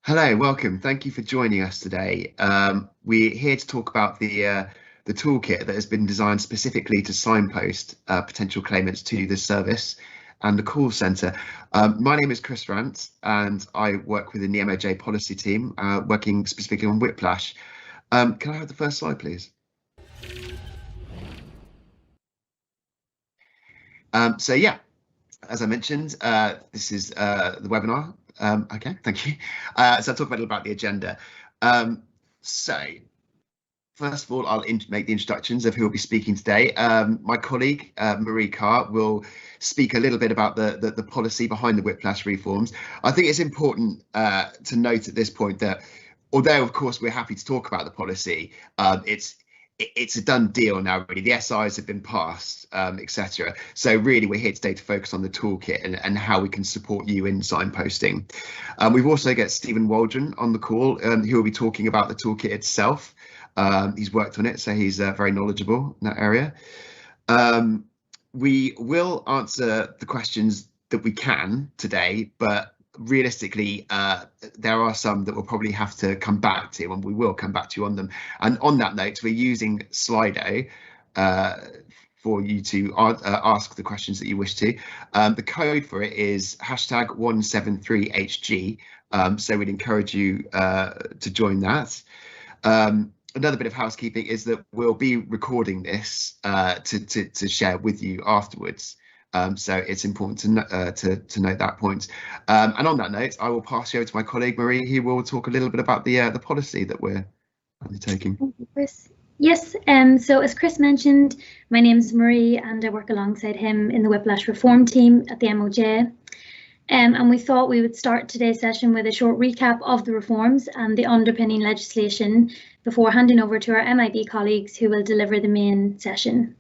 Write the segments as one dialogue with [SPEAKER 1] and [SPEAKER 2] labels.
[SPEAKER 1] Hello, welcome. Thank you for joining us today. We're here to talk about the toolkit that has been designed specifically to signpost potential claimants to the service and the call centre. My name is Chris Rant, and I work within the MOJ policy team, working specifically on Whiplash. Can I have the first slide, please? So yeah, as I mentioned, this is the webinar. Okay, thank you. So I'll talk a little about the agenda. So first of all, I'll make the introductions of who will be speaking today. My colleague, Marie Carr, will speak a little bit about the policy behind the Whiplash reforms. I think it's important to note at this point that although, of course, we're happy to talk about the policy, it's a done deal now, really. The SIs have been passed, etc. So really, we're here today to focus on the toolkit and how we can support you in signposting. We've also got Stephen Waldron on the call, who will be talking about the toolkit itself. He's worked on it, so he's very knowledgeable in that area. We will answer the questions that we can today, but realistically, there are some that we'll probably have to come back to, and we will come back to you on them. And on that note, we're using Slido for you to ask the questions that you wish to. The code for it is #173HG, so we'd encourage you to join that. Another bit of housekeeping is that we'll be recording this to share with you afterwards. So it's important to note that point. And on that note, I will pass you over to my colleague Marie, who will talk a little bit about the policy that we're undertaking.
[SPEAKER 2] Thank you, Chris. Yes, so as Chris mentioned, my name is Marie and I work alongside him in the Whiplash reform team at the MOJ. And we thought we would start today's session with a short recap of the reforms and the underpinning legislation before handing over to our MIB colleagues who will deliver the main session.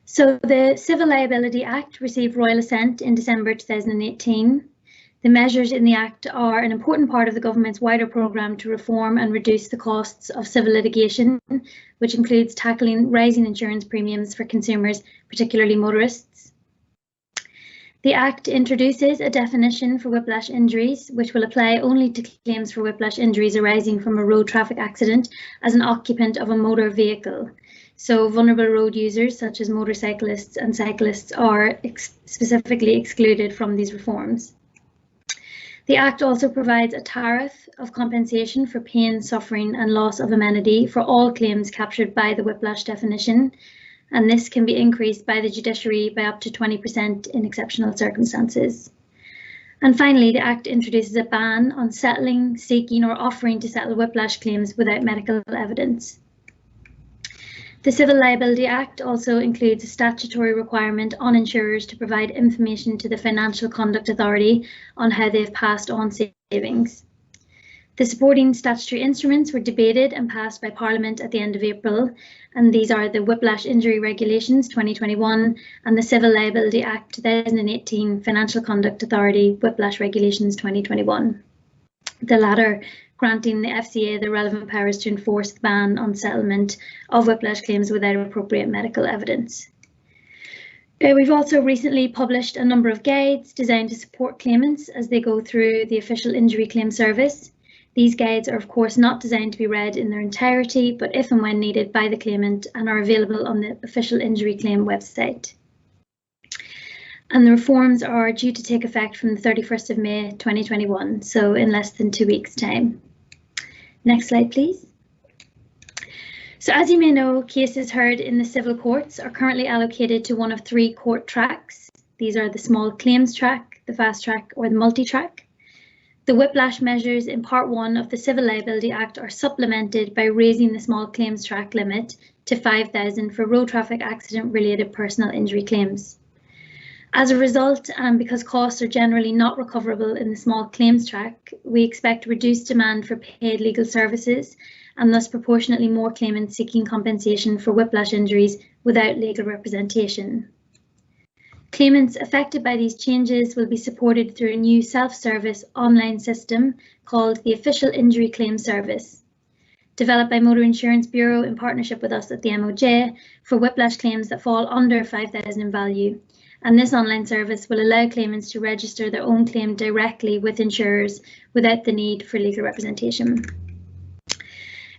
[SPEAKER 2] So the Civil Liability Act received royal assent in December 2018. The measures in the Act are an important part of the government's wider programme to reform and reduce the costs of civil litigation, which includes tackling rising insurance premiums for consumers, particularly motorists. The Act introduces a definition for whiplash injuries, which will apply only to claims for whiplash injuries arising from a road traffic accident as an occupant of a motor vehicle. So vulnerable road users such as motorcyclists and cyclists are specifically excluded from these reforms. The Act also provides a tariff of compensation for pain, suffering and loss of amenity for all claims captured by the whiplash definition, and this can be increased by the judiciary by up to 20% in exceptional circumstances. And finally, the Act introduces a ban on settling, seeking or offering to settle whiplash claims without medical evidence. The Civil Liability Act also includes a statutory requirement on insurers to provide information to the Financial Conduct Authority on how they've passed on savings. The supporting statutory instruments were debated and passed by Parliament at the end of April, and these are the Whiplash Injury Regulations 2021 and the Civil Liability Act 2018 Financial Conduct Authority Whiplash Regulations 2021. The latter granting the FCA the relevant powers to enforce the ban on settlement of whiplash claims without appropriate medical evidence. We've also recently published a number of guides designed to support claimants as they go through the official injury claim service. These guides are of course not designed to be read in their entirety, but if and when needed by the claimant, and are available on the official injury claim website. And the reforms are due to take effect from the 31st of May 2021, so in less than 2 weeks' time. Next slide, please. So as you may know, cases heard in the civil courts are currently allocated to one of 3 court tracks. These are the small claims track, the fast track or the multi-track. The whiplash measures in Part 1 of the Civil Liability Act are supplemented by raising the small claims track limit to 5,000 for road traffic accident related personal injury claims. As a result, and because costs are generally not recoverable in the small claims track, we expect reduced demand for paid legal services and thus proportionately more claimants seeking compensation for whiplash injuries without legal representation. Claimants affected by these changes will be supported through a new self-service online system called the Official Injury Claim Service, developed by Motor Insurance Bureau in partnership with us at the MOJ for whiplash claims that fall under 5,000 in value, and this online service will allow claimants to register their own claim directly with insurers without the need for legal representation.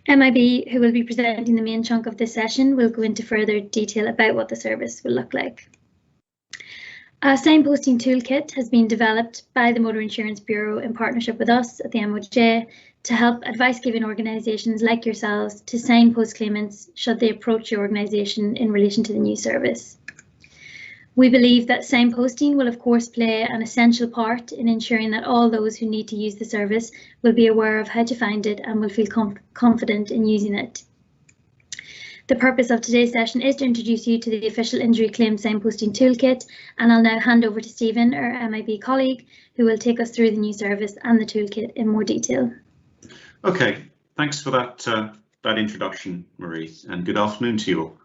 [SPEAKER 2] MIB, who will be presenting the main chunk of this session, will go into further detail about what the service will look like. A signposting toolkit has been developed by the Motor Insurance Bureau in partnership with us at the MOJ to help advice-giving organisations like yourselves to signpost claimants should they approach your organisation in relation to the new service. We believe that signposting will of course play an essential part in ensuring that all those who need to use the service will be aware of how to find it and will feel confident in using it. The purpose of today's session is to introduce you to the official injury claim signposting toolkit, and I'll now hand over to Stephen, our MIB colleague, who will take us through the new service and the toolkit in more detail.
[SPEAKER 3] Okay, thanks for that introduction, Marie, and good afternoon to you all.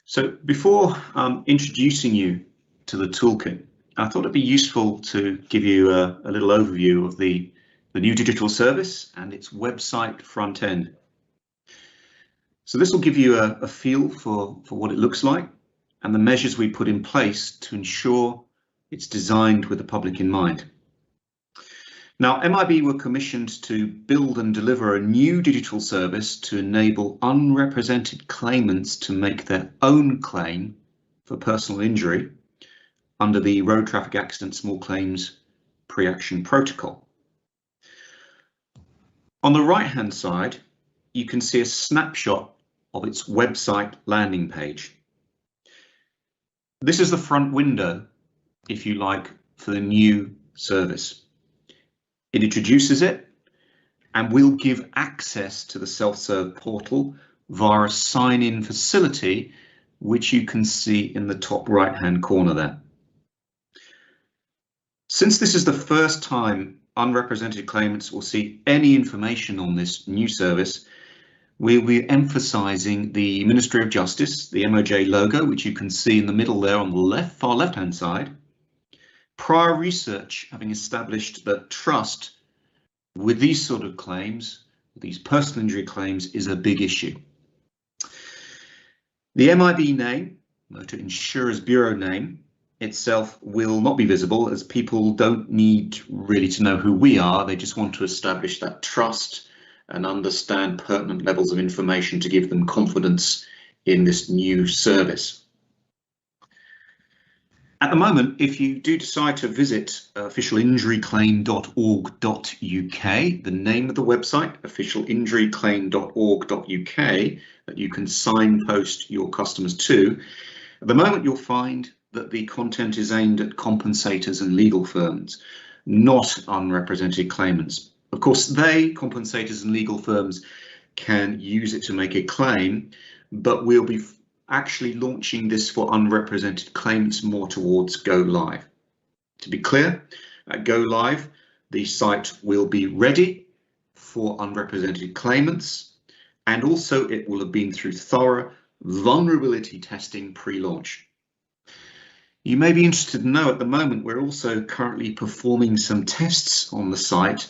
[SPEAKER 3] So before introducing you to the toolkit, I thought it'd be useful to give you a little overview of the new digital service and its website front end. So this will give you a feel for what it looks like and the measures we put in place to ensure it's designed with the public in mind. Now, MIB were commissioned to build and deliver a new digital service to enable unrepresented claimants to make their own claim for personal injury under the Road Traffic Accident Small Claims Pre-Action Protocol. On the right-hand side, you can see a snapshot of its website landing page. This is the front window, if you like, for the new service. It introduces it and will give access to the self-serve portal via a sign-in facility, which you can see in the top right-hand corner there. Since this is the first time unrepresented claimants will see any information on this new service, we'll be emphasising the Ministry of Justice, the MOJ logo, which you can see in the middle there on the far left-hand side. Prior research having established that trust with these sort of claims, these personal injury claims, is a big issue. The MIB name, Motor Insurers Bureau name, itself will not be visible, as people don't need really to know who we are. They just want to establish that trust and understand pertinent levels of information to give them confidence in this new service. At the moment, if you do decide to visit officialinjuryclaim.org.uk, the name of the website, officialinjuryclaim.org.uk, that you can signpost your customers to, at the moment you'll find that the content is aimed at compensators and legal firms, not unrepresented claimants. Of course, they, compensators and legal firms, can use it to make a claim, but we'll be actually launching this for unrepresented claimants more towards go live. To be clear, at go live, the site will be ready for unrepresented claimants, and also it will have been through thorough vulnerability testing pre-launch. You may be interested to know at the moment we're also currently performing some tests on the site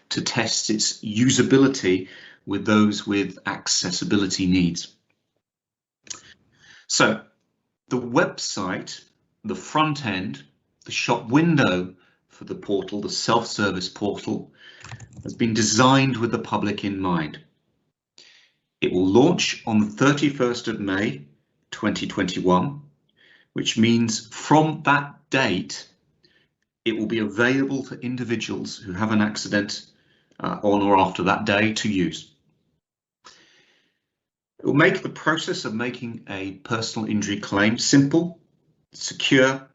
[SPEAKER 3] to test its usability with those with accessibility needs. So the website, the front end, the shop window for the portal, the self-service portal, has been designed with the public in mind. It will launch on the 31st of May 2021, which means from that date it will be available for individuals who have an accident on or after that day to use. It will make the process of making a personal injury claim simple, secure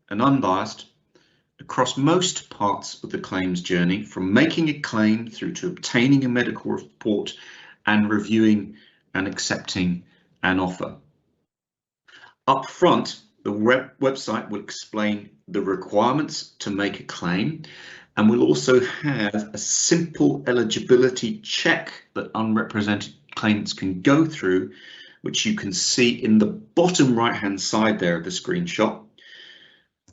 [SPEAKER 3] and unbiased across most parts of the claims journey, from making a claim through to obtaining a medical report and reviewing and accepting an offer. Up front, the website will explain the requirements to make a claim, and will also have a simple eligibility check that unrepresented claimants can go through, which you can see in the bottom right hand side there of the screenshot.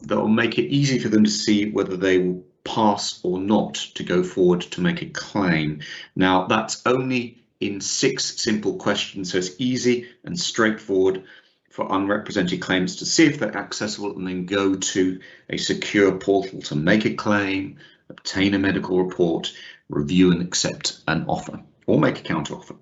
[SPEAKER 3] That will make it easy for them to see whether they will pass or not to go forward to make a claim. Now that's only in 6 simple questions, so it's easy and straightforward for unrepresented claims to see if they're accessible, and then go to a secure portal to make a claim, obtain a medical report, review and accept an offer, or make a counteroffer.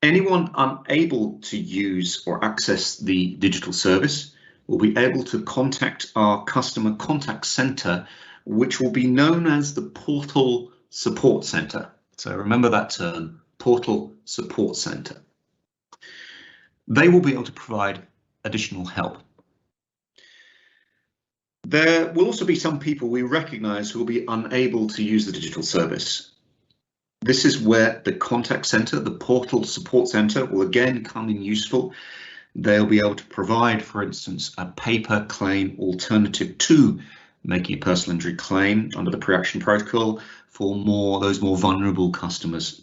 [SPEAKER 3] Anyone unable to use or access the digital service will be able to contact our customer contact center, which will be known as the Portal Support Center. So remember that term, Portal Support Center. They will be able to provide additional help. There will also be some people we recognise who will be unable to use the digital service. This is where the contact centre, the Portal Support Centre, will again come in useful. They'll be able to provide, for instance, a paper claim alternative to making a personal injury claim under the pre-action protocol for those more vulnerable customers.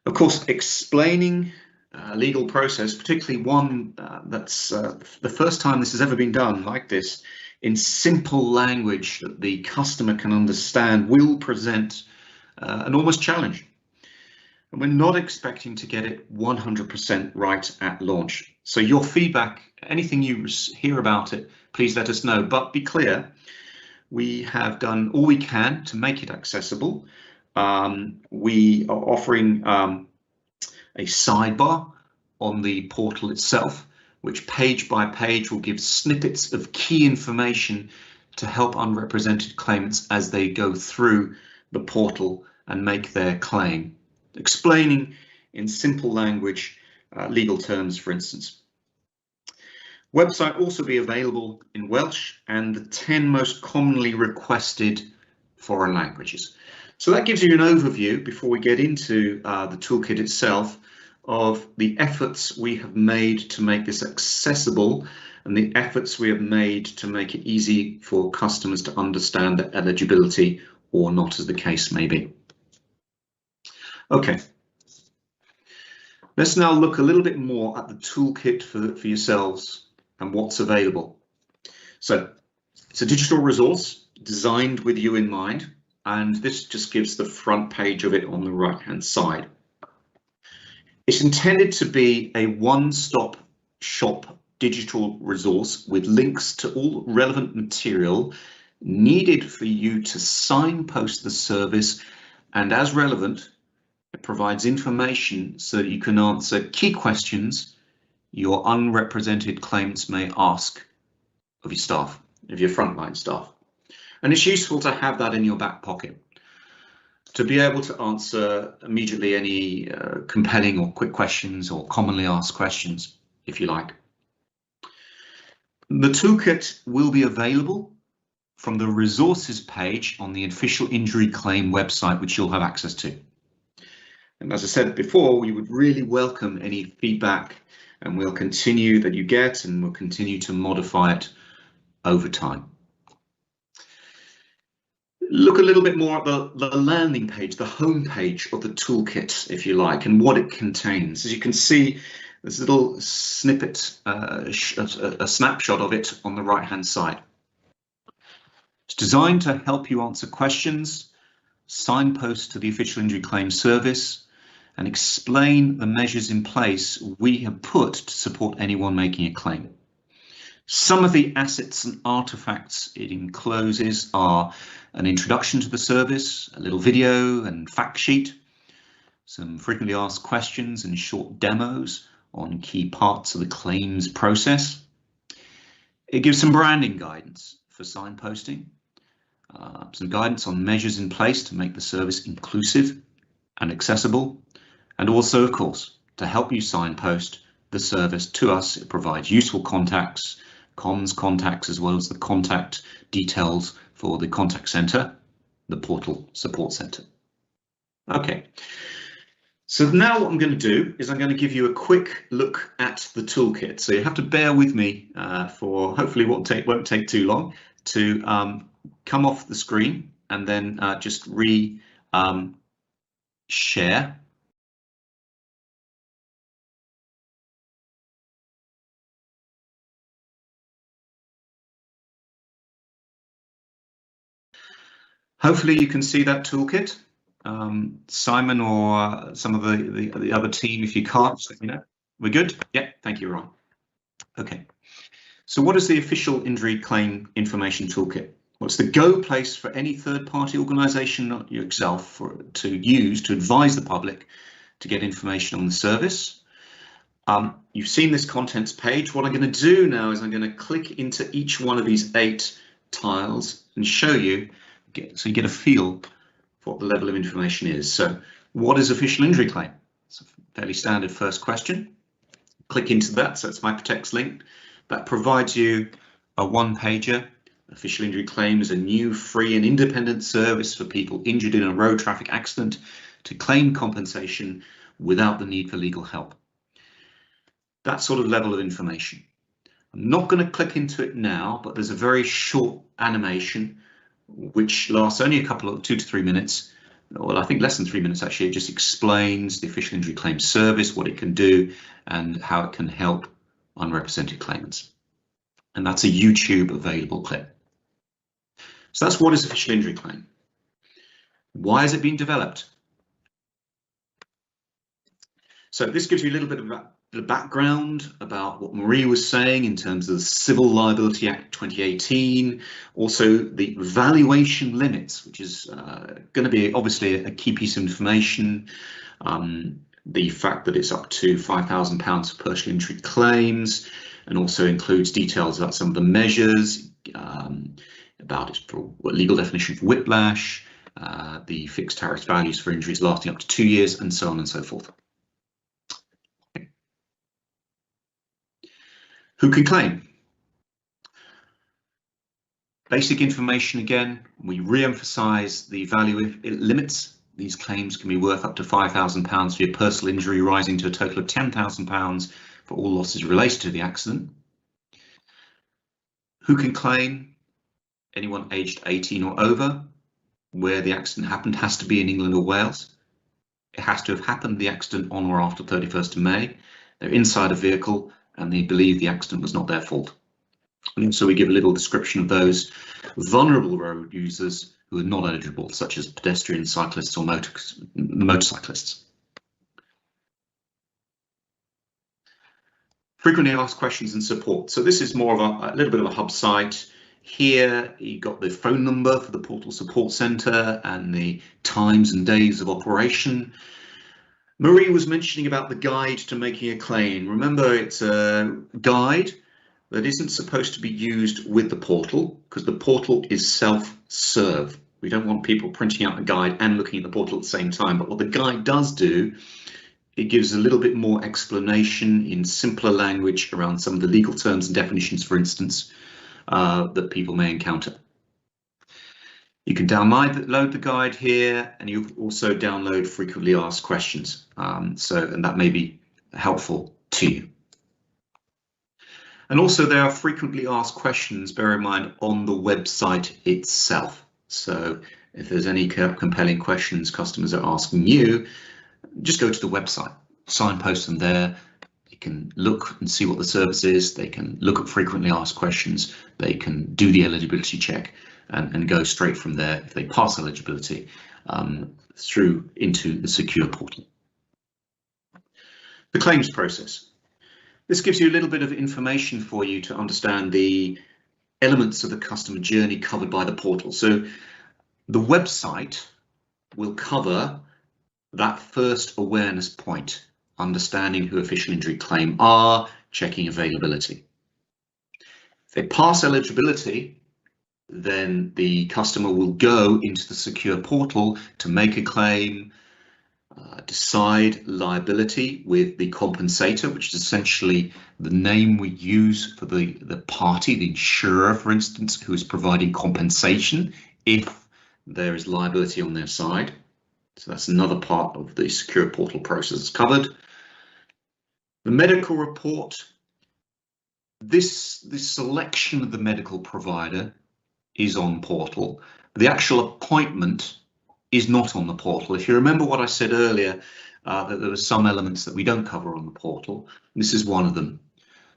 [SPEAKER 3] Of course, explaining a legal process, particularly one that's the first time this has ever been done like this, in simple language that the customer can understand, will present an enormous challenge. And we're not expecting to get it 100% right at launch. So your feedback, anything you hear about it, please let us know. But be clear, we have done all we can to make it accessible. We are offering a sidebar on the portal itself, which page by page will give snippets of key information to help unrepresented claimants as they go through the portal and make their claim, explaining in simple language legal terms, for instance. Website will also be available in Welsh and the 10 most commonly requested foreign languages. So that gives you an overview, before we get into the toolkit itself, of the efforts we have made to make this accessible and the efforts we have made to make it easy for customers to understand their eligibility or not, as the case may be. Okay, let's now look a little bit more at the toolkit for yourselves and what's available. So it's a digital resource designed with you in mind, and this just gives the front page of it on the right hand side. It's intended to be a one-stop shop digital resource with links to all relevant material needed for you to signpost the service, and as relevant, it provides information so that you can answer key questions your unrepresented claimants may ask of your staff, of your frontline staff. And it's useful to have that in your back pocket, to be able to answer immediately any compelling or quick questions or commonly asked questions, if you like. The toolkit will be available from the resources page on the official injury claim website, which you'll have access to. And as I said before, we would really welcome any feedback, and we'll continue that you get, and we'll continue to modify it over time. Look a little bit more at the landing page, the home page of the toolkit, if you like, and what it contains. As you can see, there's a little snippet, a snapshot of it on the right hand side. It's designed to help you answer questions, signpost to the official injury claim service, and explain the measures in place we have put to support anyone making a claim. Some of the assets and artifacts it encloses are an introduction to the service, a little video and fact sheet, some frequently asked questions and short demos on key parts of the claims process. It gives some branding guidance for signposting, some guidance on measures in place to make the service inclusive and accessible, and also, of course, to help you signpost the service to us. It provides useful contacts, comms contacts, as well as the contact details for the contact center, the Portal Support Center. Okay, so now what I'm going to do is I'm going to give you a quick look at the toolkit. So you have to bear with me for hopefully won't take too long to come off the screen and then just share. Hopefully you can see that toolkit. Simon or some of the other team, if you can't, just let me know. We're good? Yeah, thank you, Ron. Okay. So what is the official injury claim information toolkit? Well, it's the go place for any third-party organisation, not yourself, to use to advise the public to get information on the service. You've seen this contents page. What I'm going to do now is I'm going to click into each one of these 8 tiles and show you, so you get a feel for what the level of information is. So what is official injury claim? It's a fairly standard first question. Click into that, so it's my text link. That provides you a one-pager. Official injury claim is a new, free and independent service for people injured in a road traffic accident to claim compensation without the need for legal help. That sort of level of information. I'm not going to click into it now, but there's a very short animation which lasts only a couple of 2 to 3 minutes. Well, I think less than 3 minutes actually. It just explains the official injury claim service, what it can do, and how it can help unrepresented claimants. And that's a YouTube available clip. So that's what is official injury claim. Why has it been developed? So this gives you a little bit of background about what Marie was saying in terms of the Civil Liability Act 2018, also the valuation limits, which is going to be obviously a key piece of information. The fact that it's up to £5,000 for personal injury claims, and also includes details about some of the measures, about its legal definition for whiplash, the fixed tariff values for injuries lasting up to 2 years, and so on and so forth. Who can claim? Basic information again, we re-emphasise the value limits. These claims can be worth up to £5,000 for your personal injury, rising to a total of £10,000 for all losses related to the accident. Who can claim? Anyone aged 18 or over, where the accident happened has to be in England or Wales. It has to have happened, the accident, on or after 31st of May. They're inside a vehicle and they believe the accident was not their fault. And so we give a little description of those vulnerable road users who are not eligible, such as pedestrians, cyclists or motorcyclists. Frequently asked questions and support. So this is more of a little bit of a hub site. Here you got the phone number for the Portal Support Centre and the times and days of operation. Marie was mentioning about the guide to making a claim. Remember, it's a guide that isn't supposed to be used with the portal because the portal is self-serve. We don't want people printing out a guide and looking at the portal at the same time. But what the guide does do, it gives a little bit more explanation in simpler language around some of the legal terms and definitions, for instance, that people may encounter. You can download the guide here, and you also download frequently asked questions. And that may be helpful to you. And also there are frequently asked questions, bear in mind, on the website itself. So if there's any compelling questions customers are asking you, just go to the website, signpost them there. They can look and see what the service is. They can look at frequently asked questions. They can do the eligibility check and go straight from there, if they pass eligibility, through into the secure portal. The claims process. This gives you a little bit of information for you to understand the elements of the customer journey covered by the portal. So the website will cover that first awareness point, understanding who official injury claim are, checking availability. If they pass eligibility, then the customer will go into the secure portal to make a claim, decide liability with the compensator, which is essentially the name we use for the party, the insurer, for instance, who is providing compensation if there is liability on their side. So that's another part of the secure portal process covered. The medical report, this selection of the medical provider is on portal. The actual appointment is not on the portal. If you remember what I said earlier, that there were some elements that we don't cover on the portal, this is one of them.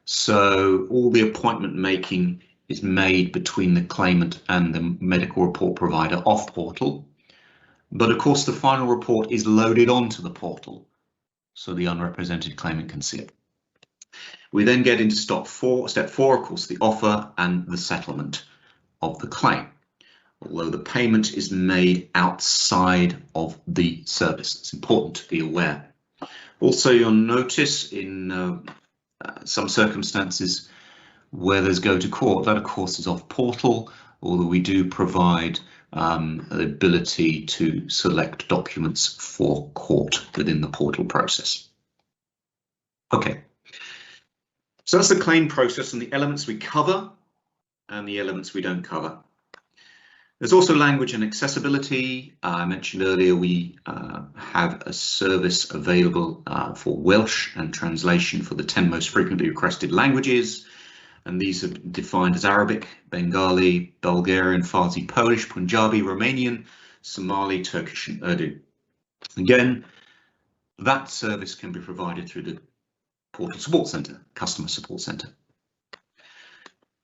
[SPEAKER 3] So all the appointment making is made between the claimant and the medical report provider off portal. But of course, the final report is loaded onto the portal, so the unrepresented claimant can see it. We then get into step four, of course, the offer and the settlement of the claim, although the payment is made outside of the service. It's important to be aware. Also, you'll notice in some circumstances where there's go to court, that of course is off portal, although we do provide the ability to select documents for court within the portal process. Okay, so that's the claim process and the elements we cover and the elements we don't cover. There's also language and accessibility. I mentioned earlier we have a service available for Welsh and translation for the 10 most frequently requested languages. And these are defined as Arabic, Bengali, Bulgarian, Farsi, Polish, Punjabi, Romanian, Somali, Turkish and Urdu. Again, that service can be provided through the Portal Support Centre, Customer Support Centre.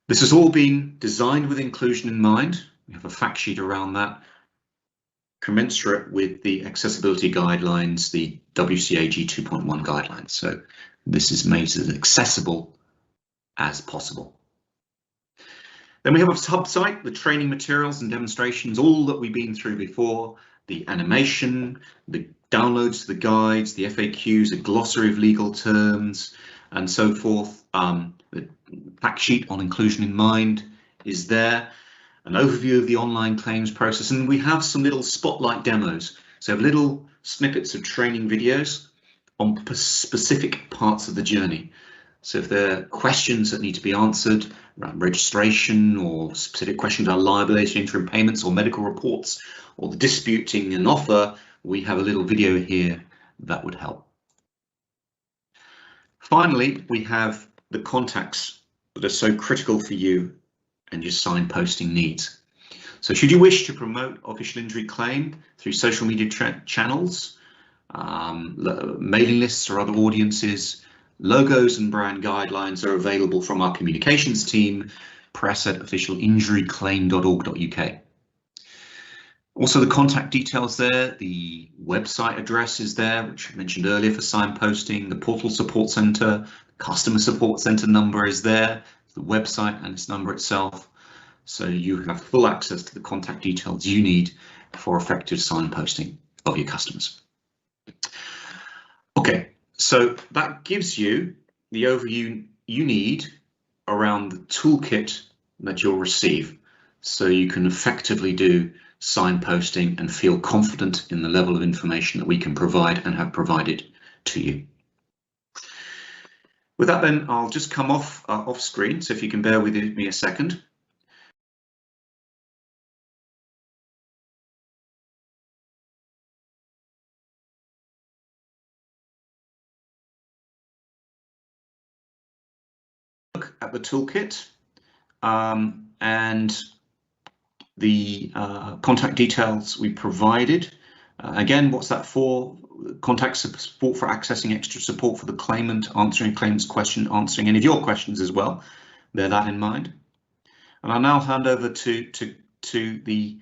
[SPEAKER 3] This has all been designed with inclusion in mind. We have a fact sheet around that, commensurate with the accessibility guidelines, the WCAG 2.1 guidelines. So this is made as accessible as possible. Then we have a sub-site, the training materials and demonstrations, all that we've been through before, the animation, the downloads to the guides, the FAQs, a glossary of legal terms, and so forth. The fact sheet on inclusion in mind is there, an overview of the online claims process, and we have some little spotlight demos. So little snippets of training videos on specific parts of the journey. So if there are questions that need to be answered around registration or specific questions about liability, interim payments or medical reports or the disputing an offer, we have a little video here that would help. Finally, we have the contacts that are so critical for you and your signposting needs. So should you wish to promote official injury claim through social media channels, mailing lists or other audiences, logos and brand guidelines are available from our communications team, press at officialinjuryclaim.org.uk. Also the contact details there, the website address is there, which I mentioned earlier for signposting, the Portal Support Centre, Customer Support Centre number is there, the website and its number itself. So you have full access to the contact details you need for effective signposting of your customers. Okay, so that gives you the overview you need around the toolkit that you'll receive, so you can effectively do signposting and feel confident in the level of information that we can provide and have provided to you. With that then, I'll just come off screen, so if you can bear with me a second. Look at the toolkit and the contact details we provided. Again, what's that for? Contact support for accessing extra support for the claimant, answering claimant's question, answering any of your questions as well. Bear that in mind. And I'll now hand over to the